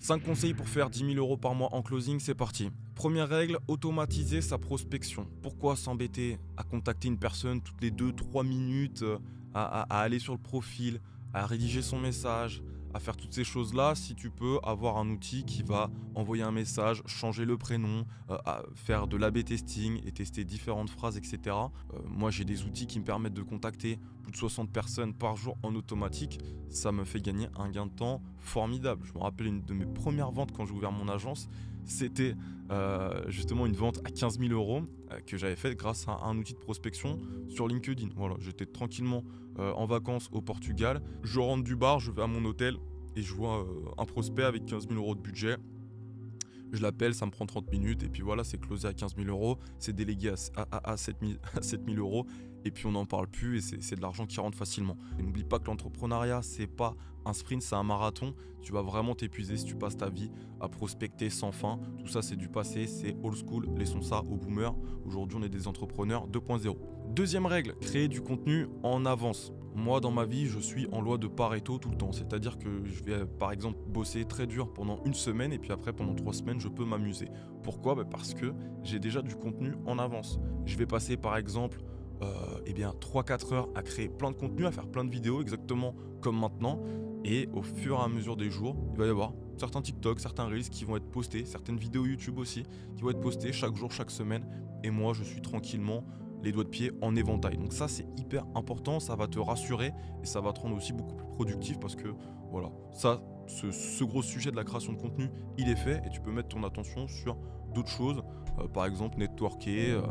5 conseils pour faire 10 000 € par mois en closing, c'est parti. Première règle, automatiser sa prospection. Pourquoi s'embêter à contacter une personne toutes les 2-3 minutes, à aller sur le profil, à rédiger son message, à faire toutes ces choses-là, si tu peux avoir un outil qui va envoyer un message, changer le prénom, à faire de l'A/B testing et tester différentes phrases, etc. Moi, j'ai des outils qui me permettent de contacter plus de 60 personnes par jour en automatique. Ça me fait gagner un gain de temps formidable. Je me rappelle une de mes premières ventes quand j'ai ouvert mon agence, c'était justement une vente à 15 000 € que j'avais faite grâce à un outil de prospection sur LinkedIn. Voilà, j'étais tranquillement en vacances au Portugal. Je rentre du bar, je vais à mon hôtel et je vois un prospect avec 15 000 € de budget. Je l'appelle, ça me prend 30 minutes et puis voilà, c'est closé à 15 000 €, c'est délégué à 7 000 € et puis on n'en parle plus et c'est de l'argent qui rentre facilement. Et n'oublie pas que l'entrepreneuriat, c'est pas un sprint, c'est un marathon. Tu vas vraiment t'épuiser si tu passes ta vie à prospecter sans fin. Tout ça, c'est du passé, c'est old school, laissons ça aux boomers. Aujourd'hui, on est des entrepreneurs 2.0. Deuxième règle, créer du contenu en avance. Moi, dans ma vie, je suis en loi de Pareto tout le temps. C'est-à-dire que je vais, par exemple, bosser très dur pendant une semaine et puis après, pendant 3 semaines, je peux m'amuser. Pourquoi ? Parce que j'ai déjà du contenu en avance. Je vais passer, par exemple, 3-4 heures à créer plein de contenu, à faire plein de vidéos, exactement comme maintenant. Et au fur et à mesure des jours, il va y avoir certains TikTok, certains Reels qui vont être postés, certaines vidéos YouTube aussi qui vont être postées chaque jour, chaque semaine. Et moi, je suis tranquillement les doigts de pied en éventail. Donc ça, c'est hyper important, ça va te rassurer et ça va te rendre aussi beaucoup plus productif parce que voilà, ça, ce gros sujet de la création de contenu, il est fait et tu peux mettre ton attention sur d'autres choses, par exemple networker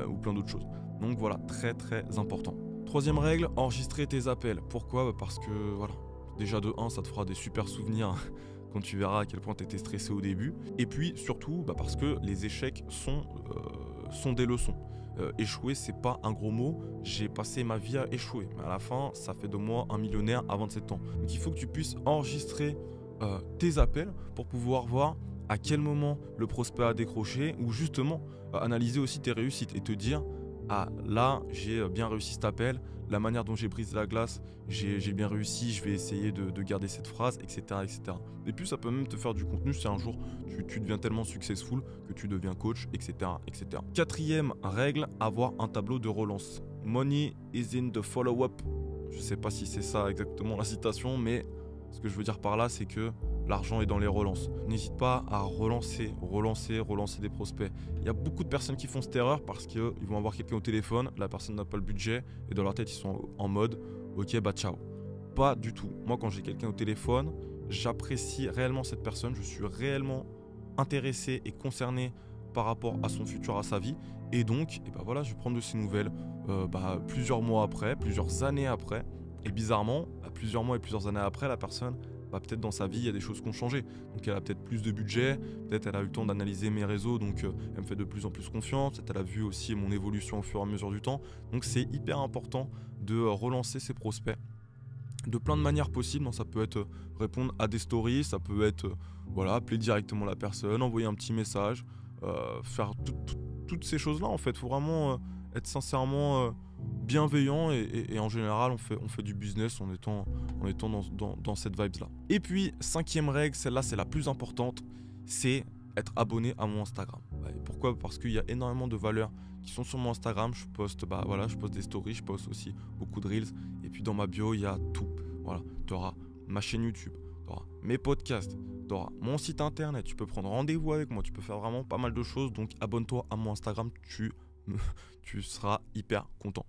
ou plein d'autres choses. Donc voilà, très très important. Troisième règle, enregistrer tes appels. Pourquoi ? Parce que voilà, déjà de 1, ça te fera des super souvenirs quand tu verras à quel point tu étais stressé au début. Et puis surtout, parce que les échecs sont des leçons. Échouer, c'est pas un gros mot. J'ai passé ma vie à échouer. Mais à la fin, ça fait de moi un millionnaire à 27 ans. Donc il faut que tu puisses enregistrer tes appels pour pouvoir voir à quel moment le prospect a décroché ou justement analyser aussi tes réussites et te dire ah là j'ai bien réussi cet appel, la manière dont j'ai brisé la glace, j'ai bien réussi, je vais essayer de garder cette phrase, etc., etc. Et puis ça peut même te faire du contenu si un jour tu deviens tellement successful que tu deviens coach, etc., etc. Quatrième règle, avoir un tableau de relance. Money is in the follow-up. Je sais pas si c'est ça exactement la citation, mais ce que je veux dire par là, c'est que l'argent est dans les relances. N'hésite pas à relancer des prospects. Il y a beaucoup de personnes qui font cette erreur parce qu'ils vont avoir quelqu'un au téléphone, la personne n'a pas le budget et dans leur tête, ils sont en mode « Ok, bah ciao ». Pas du tout. Moi, quand j'ai quelqu'un au téléphone, j'apprécie réellement cette personne, je suis réellement intéressé et concerné par rapport à son futur, à sa vie. Et donc, voilà, je vais prendre de ses nouvelles plusieurs mois après, plusieurs années après. Et bizarrement, plusieurs mois et plusieurs années après, la personne, peut-être dans sa vie, il y a des choses qui ont changé. Donc elle a peut-être plus de budget, peut-être elle a eu le temps d'analyser mes réseaux, donc elle me fait de plus en plus confiance. Peut-être elle a vu aussi mon évolution au fur et à mesure du temps. Donc c'est hyper important de relancer ses prospects de plein de manières possibles. Ça peut être répondre à des stories, ça peut être appeler directement la personne, envoyer un petit message, faire toutes ces choses-là en fait. Il faut vraiment être sincèrement bienveillant et en général on fait du business en étant dans cette vibe-là. Et puis, 5e règle, celle-là c'est la plus importante, c'est être abonné à mon Instagram. Pourquoi ? Parce qu'il y a énormément de valeurs qui sont sur mon Instagram. Je poste des stories, je poste aussi beaucoup de reels. Et puis dans ma bio, il y a tout. Voilà, tu auras ma chaîne YouTube, tu auras mes podcasts, tu auras mon site internet. Tu peux prendre rendez-vous avec moi, tu peux faire vraiment pas mal de choses. Donc abonne-toi à mon Instagram, tu seras hyper content.